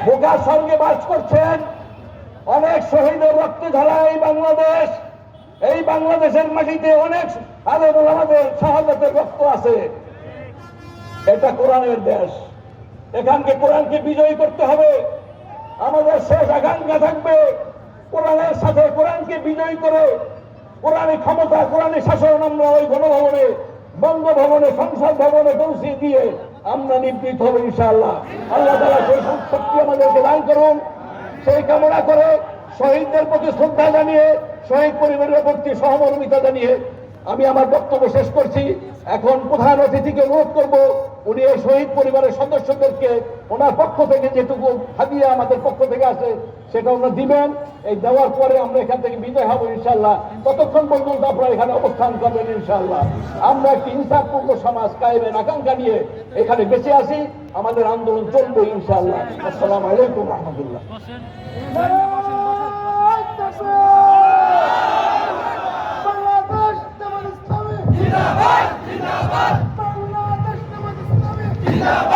বোকার সঙ্গে বাস করছেন। অনেক শহীদের রক্ত ঝরা এই বাংলাদেশের মাটিতে অনেক আলেম ওলামাদের শাহাদাতের রক্ত আছে। এটা কোরআনের দেশ। এখানকে কোরআনকে বিজয়ী করতে হবে। আমাদের শেষ আকাঙ্ক্ষা থাকবে কোরআনের সাথে কোরআনকে বিজয়ী করে কোরআনের ক্ষমতা, কোরআনের শাসন আমরা ওই গণভবনে, বঙ্গভবনে, সংসদ ভবনে পৌঁছে দিয়ে আমরা নিবৃত হব ইনশাআল্লাহ। আল্লাহ তাআলা সেই শক্তি আমাদেরকে দান করুন, সেই কামনা করে শহীদদের প্রতি শ্রদ্ধা জানিয়ে, শহীদ পরিবারের প্রতি সহমর্মিতা জানিয়ে আমি আমার বক্তব্য শেষ করছি। এখন প্রধান অতিথিকে অনুরোধ করব, উনি এই শহীদ পরিবারের সদস্যদেরকে ওনার পক্ষ থেকে যেটুকু হাদিয়া আমাদের পক্ষ থেকে আসে সেটা ওনারা দিবেন। এই দেওয়ার পরে আমরা এখান থেকে বিদায় হব ইনশাআল্লাহ। ততক্ষণ পর্যন্ত আপনারা এখানে অবস্থান করবেন ইনশাআল্লাহ। আমরা একটি ইনসাফপূর্ণ সমাজ কায়েমের আকাঙ্ক্ষা নিয়ে এখানে বেঁচে আছি। আমাদের আন্দোলন চলবে ইনশাআল্লাহ। আসসালামু আলাইকুম রহমতুল্লাহ। জিন্দাবাদ